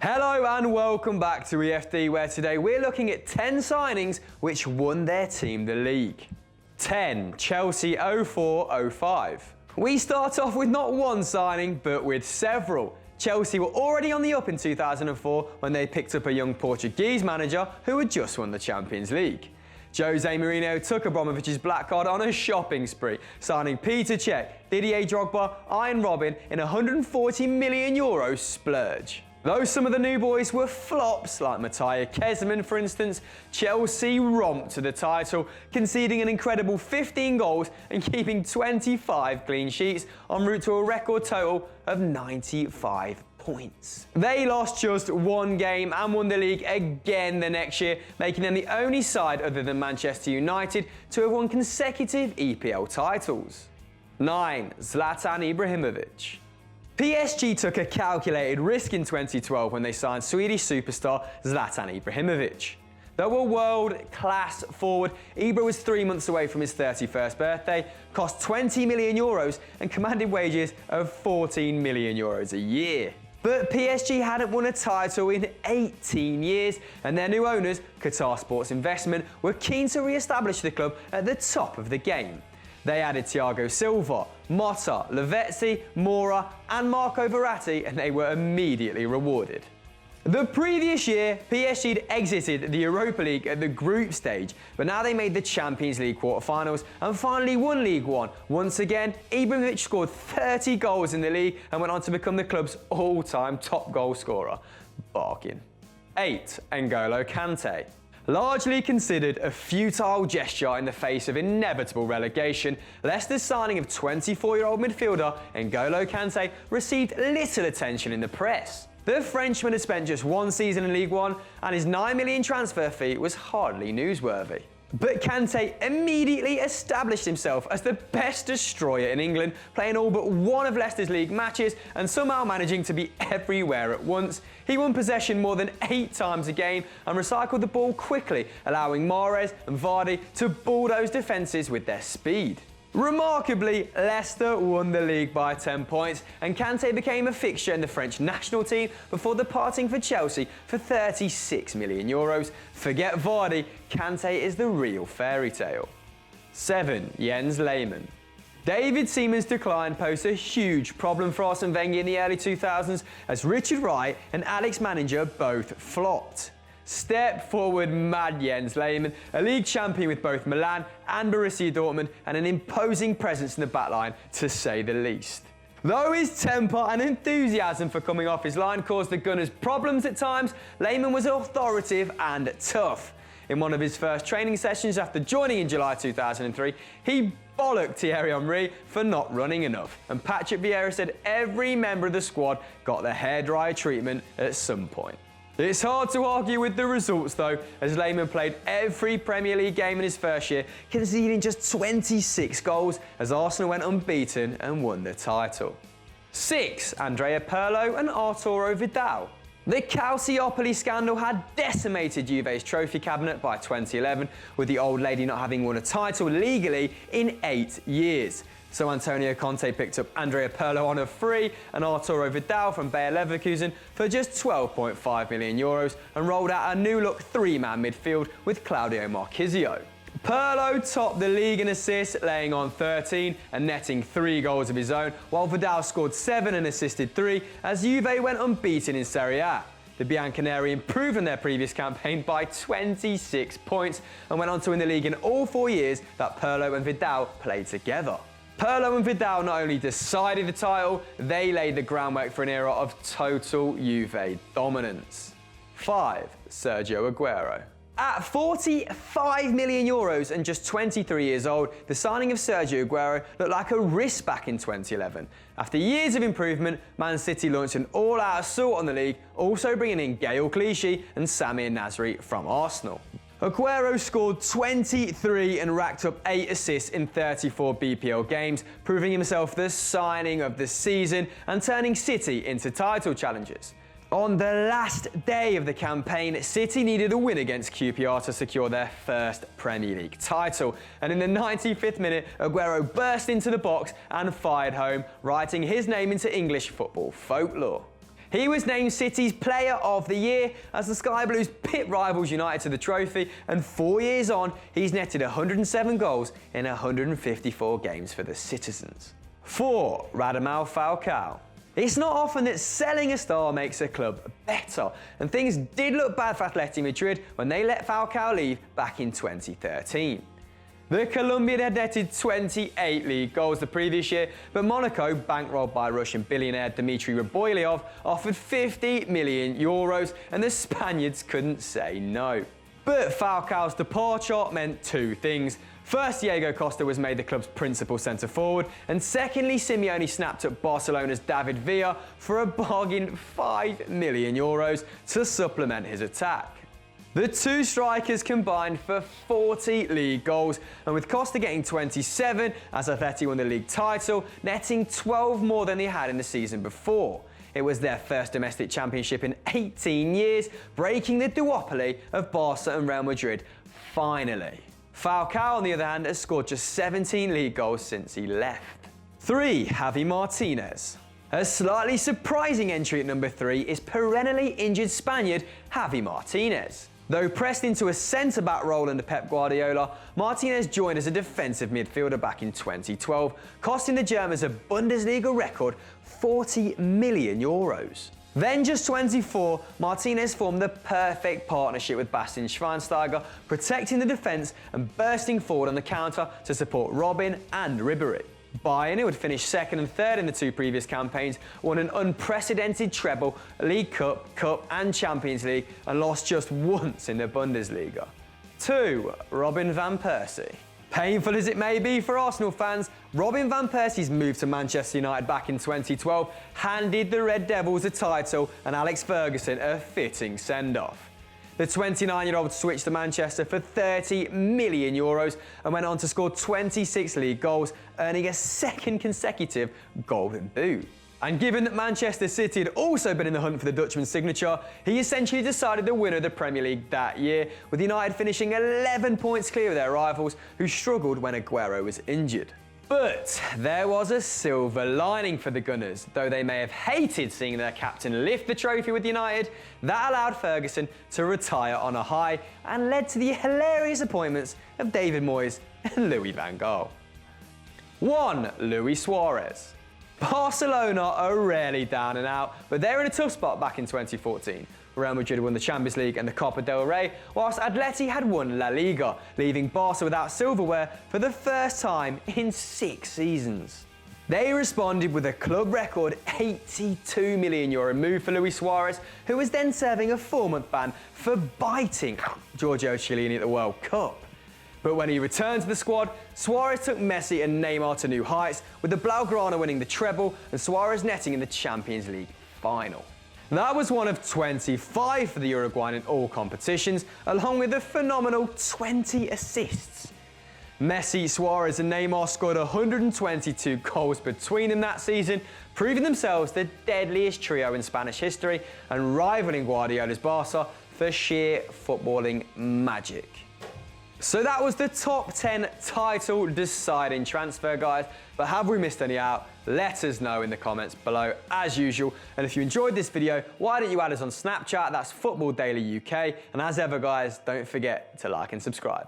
Hello and welcome back to EFD, where today we're looking at 10 signings which won their team the league. 10. Chelsea 04-05. We start off with not one signing, but with several. Chelsea were already on the up in 2004 when they picked up a young Portuguese manager who had just won the Champions League. Jose Mourinho took Abramovich's black card on a shopping spree, signing Peter Cech, Didier Drogba, Arjen Robben in €140 million splurge. Though some of the new boys were flops, like Matthias Kezman for instance, Chelsea romped to the title, conceding an incredible 15 goals and keeping 25 clean sheets, en route to a record total of 95 points. They lost just one game and won the league again the next year, making them the only side other than Manchester United to have won consecutive EPL titles. 9. Zlatan Ibrahimovic. PSG took a calculated risk in 2012 when they signed Swedish superstar Zlatan Ibrahimovic. Though a world-class forward, Ibra was 3 months away from his 31st birthday, cost €20 million and commanded wages of €14 million a year. But PSG hadn't won a title in 18 years, and their new owners, Qatar Sports Investment, were keen to re-establish the club at the top of the game. They added Thiago Silva, Motta, Lavezzi, Mora and Marco Verratti, and they were immediately rewarded. The previous year, PSG had exited the Europa League at the group stage, but now they made the Champions League quarter-finals and finally won Ligue 1. Once again, Ibrahimovic scored 30 goals in the league and went on to become the club's all-time top goal scorer. Bargain. 8. N'Golo Kante. Largely considered a futile gesture in the face of inevitable relegation, Leicester's signing of 24-year-old midfielder N'Golo Kante received little attention in the press. The Frenchman had spent just one season in Ligue 1 and his €9 million transfer fee was hardly newsworthy. But Kante immediately established himself as the best destroyer in England, playing all but one of Leicester's league matches and somehow managing to be everywhere at once. He won possession more than 8 times a game and recycled the ball quickly, allowing Mahrez and Vardy to bulldoze defences with their speed. Remarkably, Leicester won the league by 10 points and Kante became a fixture in the French national team before departing for Chelsea for €36 million. Forget Vardy, Kante is the real fairy tale. 7. Jens Lehmann. David Seaman's decline posed a huge problem for Arsene Wenger in the early 2000s as Richard Wright and Alex Manager both flopped. Step forward mad Jens Lehmann, a league champion with both Milan and Borussia Dortmund and an imposing presence in the backline to say the least. Though his temper and enthusiasm for coming off his line caused the Gunners problems at times, Lehmann was authoritative and tough. In one of his first training sessions after joining in July 2003, he bollocked Thierry Henry for not running enough, and Patrick Vieira said every member of the squad got the hairdryer treatment at some point. It's hard to argue with the results though, as Lehmann played every Premier League game in his first year, conceding just 26 goals as Arsenal went unbeaten and won the title. 6. Andrea Pirlo and Arturo Vidal. The Calciopoli scandal had decimated Juve's trophy cabinet by 2011, with the old lady not having won a title legally in 8 years. So Antonio Conte picked up Andrea Pirlo on a free and Arturo Vidal from Bayer Leverkusen for just €12.5 million and rolled out a new-look 3-man midfield with Claudio Marchisio. Pirlo topped the league in assists, laying on 13 and netting 3 goals of his own, while Vidal scored 7 and assisted 3 as Juve went unbeaten in Serie A. The Bianconeri improved on their previous campaign by 26 points and went on to win the league in all 4 years that Pirlo and Vidal played together. Pirlo and Vidal not only decided the title, they laid the groundwork for an era of total Juve dominance. 5. Sergio Aguero. At €45 million and just 23 years old, the signing of Sergio Aguero looked like a risk back in 2011. After years of improvement, Man City launched an all-out assault on the league, also bringing in Gaël Clichy and Samir Nasri from Arsenal. Aguero scored 23 and racked up 8 assists in 34 BPL games, proving himself the signing of the season and turning City into title challengers. On the last day of the campaign, City needed a win against QPR to secure their first Premier League title, and in the 95th minute, Aguero burst into the box and fired home, writing his name into English football folklore. He was named City's Player of the Year as the Sky Blues pit rivals United to the trophy, and 4 years on, he's netted 107 goals in 154 games for the Citizens. 4. Radamel Falcao. It's not often that selling a star makes a club better, and things did look bad for Atletico Madrid when they let Falcao leave back in 2013. The Colombian had netted 28 league goals the previous year, but Monaco, bankrolled by Russian billionaire Dmitry Raboilyov, offered 50 million euros, and the Spaniards couldn't say no. But Falcao's departure meant two things. First, Diego Costa was made the club's principal centre-forward, and secondly, Simeone snapped up Barcelona's David Villa for a bargain 5 million euros to supplement his attack. The two strikers combined for 40 league goals, and with Costa getting 27 as Atleti won the league title, netting 12 more than they had in the season before. It was their first domestic championship in 18 years, breaking the duopoly of Barca and Real Madrid finally. Falcao, on the other hand, has scored just 17 league goals since he left. 3. Javi Martinez. A slightly surprising entry at number 3 is perennially injured Spaniard Javi Martinez. Though pressed into a centre-back role under Pep Guardiola, Martinez joined as a defensive midfielder back in 2012, costing the Germans a Bundesliga record 40 million euros. Then, just 24, Martinez formed the perfect partnership with Bastian Schweinsteiger, protecting the defence and bursting forward on the counter to support Robin and Ribéry. Bayern, who had finished second and third in the two previous campaigns, won an unprecedented treble, League Cup and Champions League, and lost just once in the Bundesliga. 2. Robin Van Persie. Painful as it may be for Arsenal fans, Robin Van Persie's move to Manchester United back in 2012 handed the Red Devils a title and Alex Ferguson a fitting send-off. The 29-year-old switched to Manchester for 30 million euros and went on to score 26 league goals, earning a second consecutive Golden Boot. And given that Manchester City had also been in the hunt for the Dutchman's signature, he essentially decided the winner of the Premier League that year, with United finishing 11 points clear of their rivals, who struggled when Aguero was injured. But there was a silver lining for the Gunners. Though they may have hated seeing their captain lift the trophy with United, that allowed Ferguson to retire on a high and led to the hilarious appointments of David Moyes and Louis van Gaal. 1. Luis Suarez. Barcelona are rarely down and out, but they're in a tough spot back in 2014. Real Madrid won the Champions League and the Copa del Rey, whilst Atleti had won La Liga, leaving Barca without silverware for the first time in 6 seasons. They responded with a club record €82 million move for Luis Suarez, who was then serving a 4-month ban for biting Giorgio Chiellini at the World Cup. But when he returned to the squad, Suarez took Messi and Neymar to new heights, with the Blaugrana winning the treble and Suarez netting in the Champions League final. That was one of 25 for the Uruguayan in all competitions, along with a phenomenal 20 assists. Messi, Suarez and Neymar scored 122 goals between them that season, proving themselves the deadliest trio in Spanish history and rivaling Guardiola's Barca for sheer footballing magic. So that was the top 10 title deciding transfer, guys. But have we missed any out? Let us know in the comments below as usual. And if you enjoyed this video, why don't you add us on Snapchat? That's Football Daily UK. And as ever, guys, don't forget to like and subscribe.